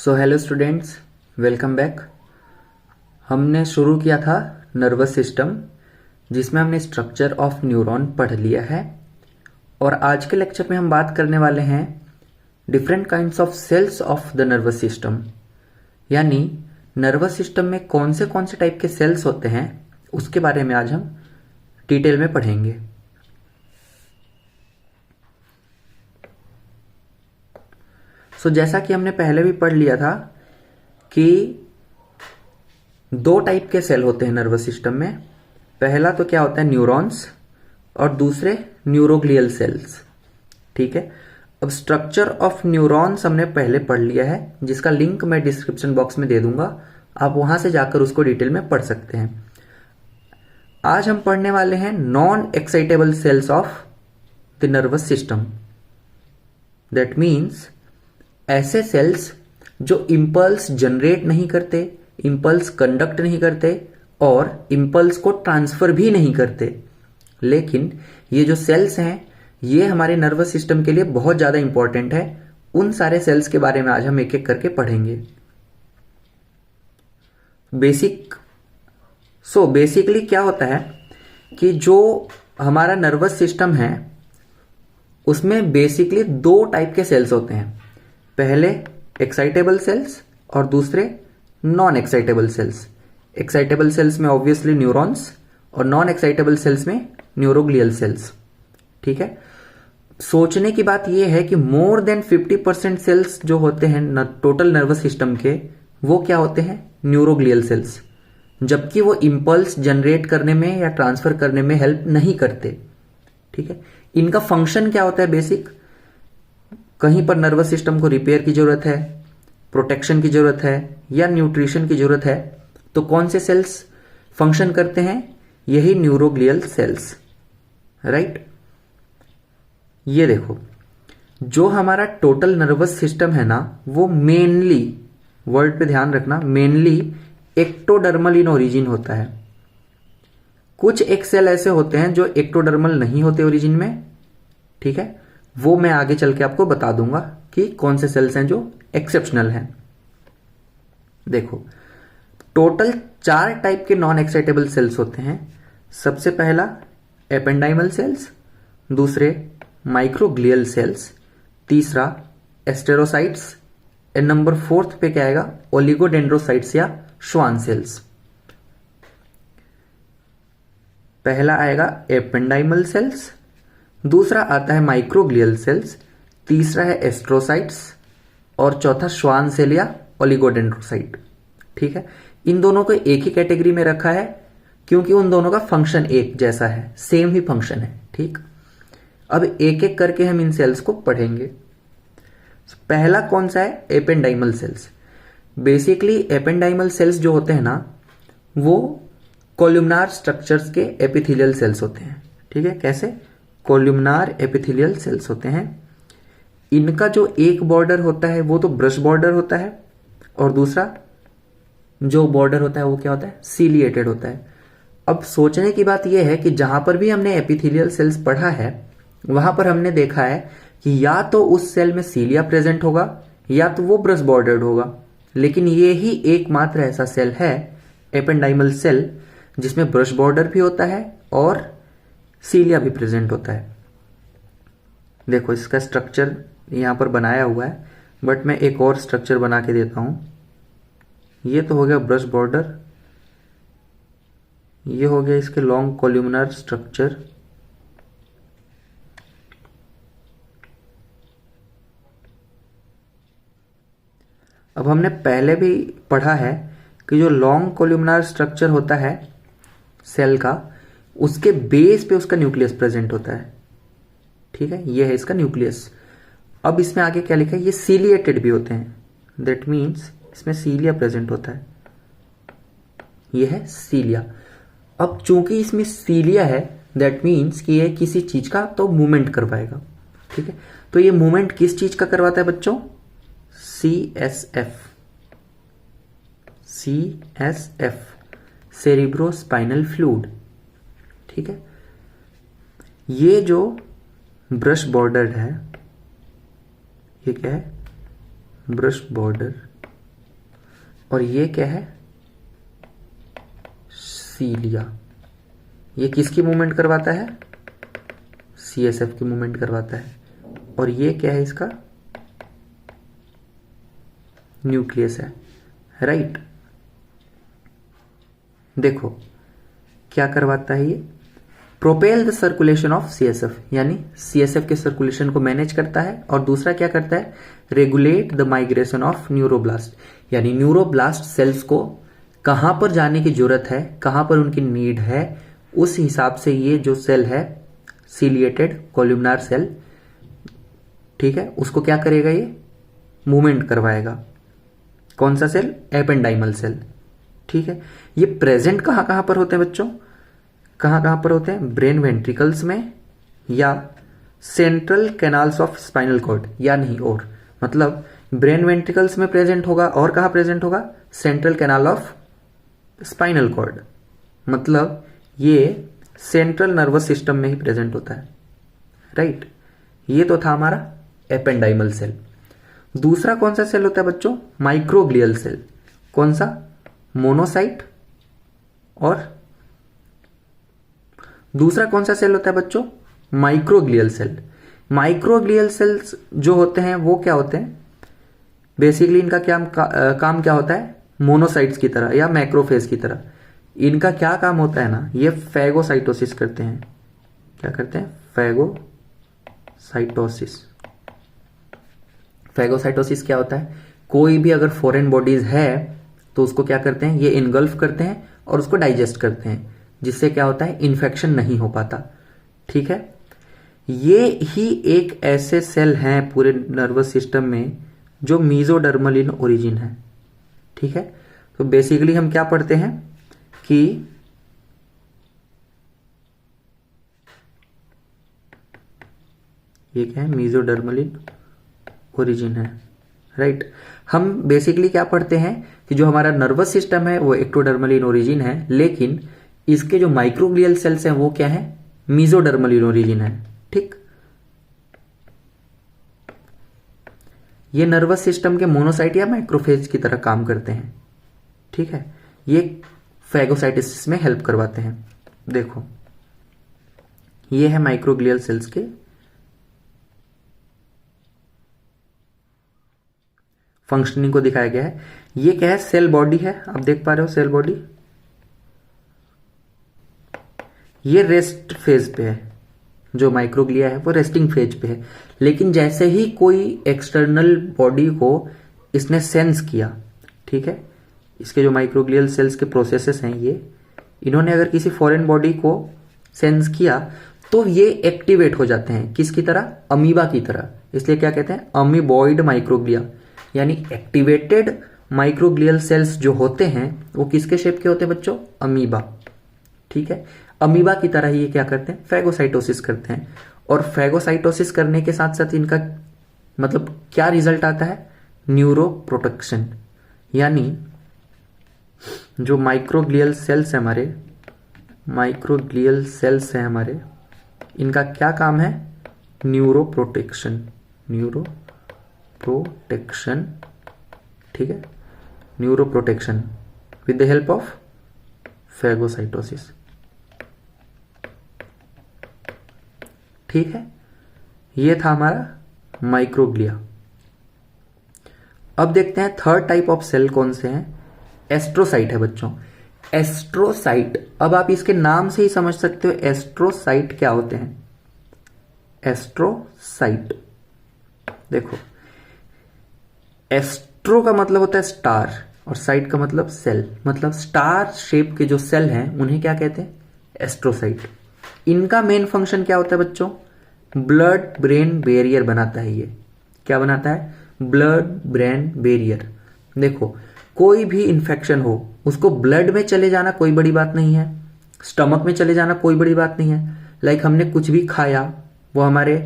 So hello students, welcome back. हमने शुरू किया था नर्वस सिस्टम, जिसमें हमने स्ट्रक्चर ऑफ न्यूरॉन पढ़ लिया है। और आज के लेक्चर में हम बात करने वाले हैं different kinds of cells of the nervous system, यानी नर्वस सिस्टम में कौन से टाइप के सेल्स होते हैं, उसके बारे में आज हम डिटेल में पढ़ेंगे। जैसा कि हमने पहले भी पढ़ लिया था कि दो टाइप के सेल होते हैं नर्वस सिस्टम में। पहला तो क्या होता है, न्यूरॉन्स, और दूसरे न्यूरोग्लियल सेल्स। ठीक है, अब स्ट्रक्चर ऑफ न्यूरॉन्स हमने पहले पढ़ लिया है, जिसका लिंक मैं डिस्क्रिप्शन बॉक्स में दे दूंगा, आप वहां से जाकर उसको डिटेल में पढ़ सकते हैं। आज हम पढ़ने वाले हैं non excitable cells of the nervous system. That means ऐसे सेल्स जो इंपल्स जनरेट नहीं करते, इंपल्स कंडक्ट नहीं करते और इंपल्स को ट्रांसफर भी नहीं करते, लेकिन ये जो सेल्स हैं ये हमारे नर्वस सिस्टम के लिए बहुत ज्यादा इंपॉर्टेंट है। उन सारे सेल्स के बारे में आज हम एक एक करके पढ़ेंगे। बेसिकली क्या होता है कि जो हमारा नर्वस सिस्टम है उसमें बेसिकली दो टाइप के सेल्स होते हैं। पहले एक्साइटेबल सेल्स और दूसरे non excitable cells. Excitable cells में ऑब्वियसली न्यूरॉन्स और नॉन एक्साइटेबल सेल्स में न्यूरोग्लियल सेल्स। ठीक है, सोचने की बात यह है कि मोर देन 50% सेल्स जो होते हैं टोटल नर्वस सिस्टम के, वो क्या होते हैं, न्यूरोग्लियल सेल्स, जबकि वो इंपल्स जनरेट करने में या ट्रांसफर करने में हेल्प नहीं करते। ठीक है, इनका फंक्शन क्या होता है बेसिक, कहीं पर नर्वस सिस्टम को रिपेयर की जरूरत है, प्रोटेक्शन की जरूरत है या न्यूट्रिशन की जरूरत है, तो कौन से सेल्स फंक्शन करते हैं, यही न्यूरोग्लियल सेल्स। राइट, ये देखो, जो हमारा टोटल नर्वस सिस्टम है ना, वो मेनली, वर्ड पे ध्यान रखना, मेनली एक्टोडर्मल इन ओरिजिन होता है। कुछ एक सेल ऐसे होते हैं जो एक्टोडर्मल नहीं होते ओरिजिन में। ठीक है, वो मैं आगे चल के आपको बता दूंगा कि कौन से सेल्स हैं जो एक्सेप्शनल हैं। देखो, टोटल 4 टाइप के नॉन एक्साइटेबल सेल्स होते हैं। सबसे पहला एपेंडाइमल सेल्स, दूसरे माइक्रोग्लियल सेल्स, तीसरा एस्टेरोसाइट्स, एंड नंबर 4 पे क्या आएगा, ओलिगोडेंड्रोसाइट्स या श्वान सेल्स। पहला आएगा एपेंडाइमल सेल्स, दूसरा आता है माइक्रोग्लियल सेल्स, तीसरा है एस्ट्रोसाइट्स और चौथा श्वान सेल या ओलिगोडेंड्रोसाइट। ठीक है, इन दोनों को एक ही कैटेगरी में रखा है क्योंकि उन दोनों का फंक्शन एक जैसा है, सेम ही फंक्शन है। ठीक, अब एक एक करके हम इन सेल्स को पढ़ेंगे। पहला कौन सा है, ependymal sales. Basically ependymal sales जो होते हैं ना, वो कोल्यूमनार स्ट्रक्चर्स के एपिथेलियल सेल्स होते हैं। ठीक है, कैसे, कोल्यूमनार एपिथेलियल सेल्स होते हैं। इनका जो एक बॉर्डर होता है वो तो ब्रश बॉर्डर होता है, और दूसरा जो बॉर्डर होता है वो क्या होता है, सीलिएटेड होता है। अब सोचने की बात यह है कि जहां पर भी हमने एपिथेलियल सेल्स पढ़ा है, वहां पर हमने देखा है कि या तो उस सेल में सीलिया प्रेजेंट होगा या तो वो ब्रश बॉर्डर्ड होगा, लेकिन ये ही एकमात्र ऐसा सेल है, एपेंडाइमल सेल, जिसमें ब्रश बॉर्डर भी होता है और सीलिया भी प्रेजेंट होता है। देखो, इसका स्ट्रक्चर यहां पर बनाया हुआ है, बट मैं एक और स्ट्रक्चर बना के देता हूं। ये तो हो गया ब्रश बॉर्डर, ये हो गया इसके लॉन्ग कोल्यूमिनर स्ट्रक्चर, अब हमने पहले भी पढ़ा है कि जो लॉन्ग कोल्यूमिनर स्ट्रक्चर होता है सेल का, उसके बेस पे उसका न्यूक्लियस प्रेजेंट होता है। ठीक है, ये है इसका न्यूक्लियस। अब इसमें आगे क्या लिखा है, ये सीलिएटेड भी होते हैं। दैट मीन्स इसमें सीलिया प्रेजेंट होता है, ये है सीलिया। अब चूंकि इसमें सीलिया है, दैट मीन्स कि ये किसी चीज का तो मूवमेंट करवाएगा। ठीक है, तो ये मूवमेंट किस चीज का करवाता है बच्चों, CSF, सेरिब्रोस्पाइनल फ्लूइड। ठीक है, ये जो ब्रश बॉर्डर है, ये क्या है, ब्रश बॉर्डर, और ये क्या है, सीलिया। ये किसकी मूवमेंट करवाता है, CSF की मूवमेंट करवाता है। और ये क्या है, इसका न्यूक्लियस है, राइट। देखो क्या करवाता है ये, propel the circulation of CSF, यानी CSF के सर्कुलेशन को मैनेज करता है। और दूसरा क्या करता है, regulate the migration of neuroblast, यानी न्यूरोब्लास्ट सेल्स को कहां पर जाने की जरूरत है, कहां पर उनकी नीड है, उस हिसाब से ये जो सेल है सीलिएटेड कोल्यूमनार सेल, ठीक है, उसको क्या करेगा, ये मूवमेंट करवाएगा। कौन सा सेल, एपेंडाइमल सेल, ठीक है। ये प्रेजेंट कहां कहां पर होते हैं बच्चों, कहां कहां पर होते हैं, ब्रेन वेंट्रिकल्स में या central canals of spinal cord, या नहीं और, मतलब ब्रेन वेंट्रिकल्स में प्रेजेंट होगा और कहां प्रेजेंट होगा, central canal of spinal cord, मतलब ये सेंट्रल नर्वस सिस्टम में ही प्रेजेंट होता है, राइट। ये तो था हमारा एपेंडाइमल सेल। दूसरा कौन सा सेल होता है बच्चों, माइक्रोग्लियल सेल। कौन सा, मोनोसाइट। और दूसरा कौन सा सेल होता है बच्चों, माइक्रोग्लियल सेल। माइक्रोग्लियल सेल्स जो होते हैं वो क्या होते हैं, बेसिकली इनका काम क्या होता है, मोनोसाइट्स की तरह या मैक्रोफेज की तरह। इनका क्या काम होता है ना, ये फैगोसाइटोसिस करते हैं। क्या करते हैं, फैगोसाइटोसिस। फैगोसाइटोसिस क्या होता है, कोई भी अगर फॉरेन बॉडीज है तो उसको क्या करते हैं, ये इनगल्फ करते हैं और उसको डाइजेस्ट करते हैं, जिससे क्या होता है, इन्फेक्शन नहीं हो पाता, ठीक है। ये ही एक ऐसे सेल हैं पूरे नर्वस सिस्टम में जो मीजोडर्मल इन ओरिजिन है, ठीक है। तो बेसिकली हम क्या पढ़ते हैं कि ये क्या है, मीजोडर्मल इन ओरिजिन है, राइट। हम बेसिकली क्या पढ़ते हैं कि जो हमारा नर्वस सिस्टम है वो एक्टोडर्मल इन ओरिजिन है, लेकिन इसके जो माइक्रोग्लियल सेल्स हैं वो क्या है, मीजोडर्मल इन ओरिजिन है, ठीक। ये नर्वस सिस्टम के मोनोसाइट या माइक्रोफेज की तरह काम करते हैं, ठीक है। ये फैगोसाइटोसिस में हेल्प करवाते हैं। देखो ये है माइक्रोग्लियल सेल्स के फंक्शनिंग को दिखाया गया है। ये क्या है, सेल बॉडी है, आप देख पा रहे हो सेल बॉडी। ये रेस्ट फेज पे है, जो माइक्रोग्लिया है वो रेस्टिंग फेज पे है। लेकिन जैसे ही कोई एक्सटर्नल बॉडी को इसने सेंस किया, ठीक है, इसके जो माइक्रोग्लियल सेल्स के प्रोसेसेस हैं ये, इन्होंने अगर किसी फॉरेन बॉडी को सेंस किया तो ये एक्टिवेट हो जाते हैं, किसकी तरह, अमीबा की तरह। इसलिए क्या कहते हैं, अमीबॉइड माइक्रोग्लिया, यानी एक्टिवेटेड माइक्रोग्लियल सेल्स जो होते हैं वो किसके शेप के होते हैं बच्चों, अमीबा, ठीक है। अमीबा की तरह ये क्या करते हैं, फैगोसाइटोसिस करते हैं। और फैगोसाइटोसिस करने के साथ साथ इनका मतलब क्या रिजल्ट आता है, न्यूरो प्रोटेक्शन, यानी जो माइक्रोग्लियल सेल्स है हमारे, माइक्रोग्लियल सेल्स हैं हमारे, इनका क्या काम है, न्यूरो प्रोटेक्शन, न्यूरो प्रोटेक्शन, ठीक है, neuro protection with the help of phagocytosis, ठीक है। ये था हमारा माइक्रोग्लिया। अब देखते हैं थर्ड टाइप ऑफ सेल कौन से हैं, एस्ट्रोसाइट है बच्चों। एस्ट्रोसाइट, अब आप इसके नाम से ही समझ सकते हो एस्ट्रोसाइट क्या होते हैं। एस्ट्रोसाइट, देखो एस्ट्रो का मतलब होता है स्टार और साइट का मतलब सेल, मतलब स्टार शेप के जो सेल हैं उन्हें क्या कहते हैं, एस्ट्रोसाइट। इनका मेन फंक्शन क्या होता है बच्चों, ब्लड ब्रेन बैरियर बनाता है। ये क्या बनाता है, ब्लड ब्रेन बैरियर। देखो कोई भी इंफेक्शन हो उसको ब्लड में चले जाना कोई बड़ी बात नहीं है, स्टमक में चले जाना कोई बड़ी बात नहीं है। लाइक हमने कुछ भी खाया वो हमारे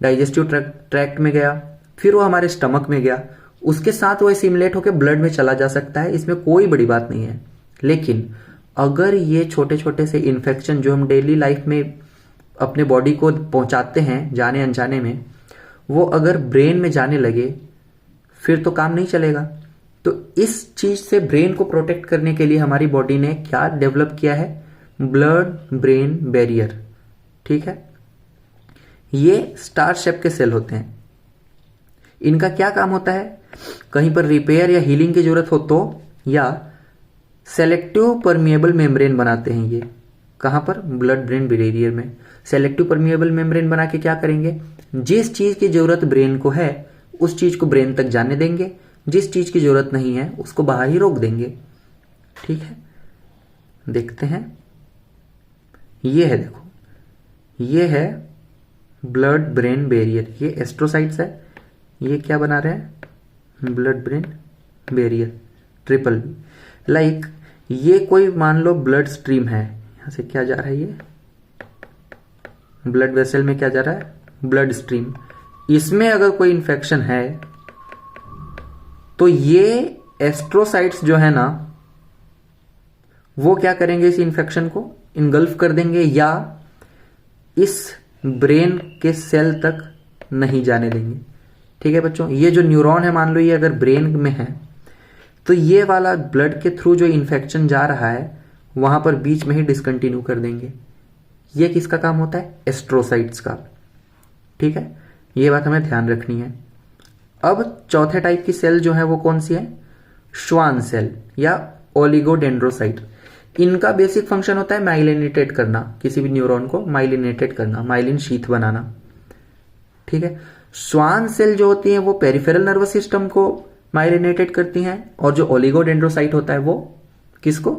डाइजेस्टिव ट्रैक्ट में गया, फिर वो हमारे स्टमक में गया, उसके साथ वो एसिमिलेट होकर ब्लड में चला जा सकता है, इसमें कोई बड़ी बात नहीं है। लेकिन अगर ये छोटे छोटे से इन्फेक्शन जो हम डेली लाइफ में अपने बॉडी को पहुंचाते हैं जाने अनजाने में, वो अगर ब्रेन में जाने लगे फिर तो काम नहीं चलेगा। तो इस चीज से ब्रेन को प्रोटेक्ट करने के लिए हमारी बॉडी ने क्या डेवलप किया है, ब्लड ब्रेन बैरियर। ठीक है, ये स्टार शेप के सेल होते हैं। इनका क्या काम होता है, कहीं पर रिपेयर या हीलिंग की जरूरत हो तो, या सेलेक्टिव परमिएबल मेम्ब्रेन बनाते हैं ये। कहां पर, ब्लड ब्रेन बैरियर में। सेलेक्टिव परमिएबल मेम्ब्रेन बना के क्या करेंगे, जिस चीज की जरूरत ब्रेन को है उस चीज को ब्रेन तक जाने देंगे, जिस चीज की जरूरत नहीं है उसको बाहर ही रोक देंगे। ठीक है, देखते हैं, ये है, देखो ये है ब्लड ब्रेन बैरियर, ये एस्ट्रोसाइट्स है, ये क्या बना रहे हैं, blood brain barrier, triple B. Like ये कोई मान लो ब्लड स्ट्रीम है, यहां से क्या जा रहा है, ये ब्लड वेसल में क्या जा रहा है, ब्लड स्ट्रीम। इसमें अगर कोई इंफेक्शन है तो ये एस्ट्रोसाइट्स जो है ना, वो क्या करेंगे, इस इंफेक्शन को इनगल्फ कर देंगे या इस ब्रेन के सेल तक नहीं जाने देंगे। ठीक है बच्चों, ये जो न्यूरॉन है, मान लो ये अगर ब्रेन में है तो ये वाला ब्लड के थ्रू जो इन्फेक्शन जा रहा है वहां पर बीच में ही डिसकंटिन्यू कर देंगे। ये किसका काम होता है, एस्ट्रोसाइट्स का। ठीक है, ये बात हमें ध्यान रखनी है। अब चौथे टाइप की सेल जो है वो कौन सी है, श्वान सेल या ओलिगोडेंड्रोसाइट। इनका बेसिक फंक्शन होता है माइलिनेटेड करना, किसी भी न्यूरॉन को माइलिनेटेड करना, माइलिन शीथ बनाना। ठीक है, श्वान सेल जो होती है वो पेरिफेरल नर्वस सिस्टम को माइलिनेटेड करती हैं, और जो ओलिगोडेंड्रोसाइट होता है वो किसको,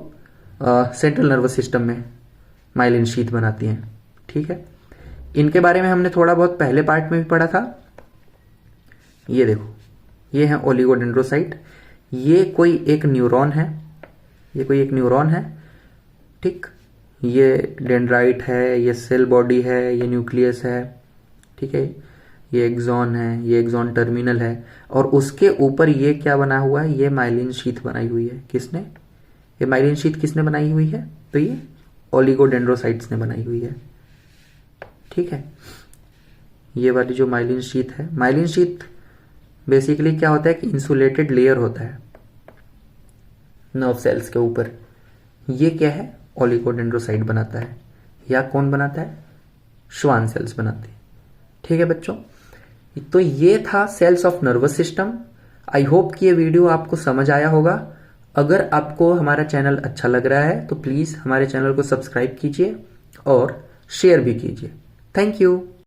सेंट्रल नर्वस सिस्टम में माइलिन शीथ बनाती हैं। ठीक है, इनके बारे में हमने थोड़ा बहुत पहले पार्ट में भी पढ़ा था। ये देखो, ये है ओलिगोडेंड्रोसाइट, ये कोई एक न्यूरॉन है, ये कोई एक न्यूरॉन है। ठीक, ये डेंड्राइट है, ये सेल बॉडी है, ये न्यूक्लियस है। ठीक है, ये एक्सॉन है, ये एक्सॉन टर्मिनल है, और उसके ऊपर ये क्या बना हुआ है, ये माइलिन शीथ बनाई हुई है। किसने, ये माइलिन शीथ किसने बनाई हुई है, तो ये ओलिगोडेंड्रोसाइट्स ने बनाई हुई है। ठीक है, ये वाली जो माइलिन शीथ है, माइलिन शीथ बेसिकली क्या होता है कि इंसुलेटेड लेयर होता है नर्व सेल्स के ऊपर। ये क्या है, ओलिगोडेंड्रोसाइट बनाता है, या कौन बनाता है, श्वान सेल्स बनाते हैं। ठीक है बच्चों, तो ये था cells of nervous system. I hope कि ये वीडियो आपको समझ आया होगा। अगर आपको हमारा चैनल अच्छा लग रहा है तो प्लीज हमारे चैनल को सब्सक्राइब कीजिए और शेयर भी कीजिए। Thank you.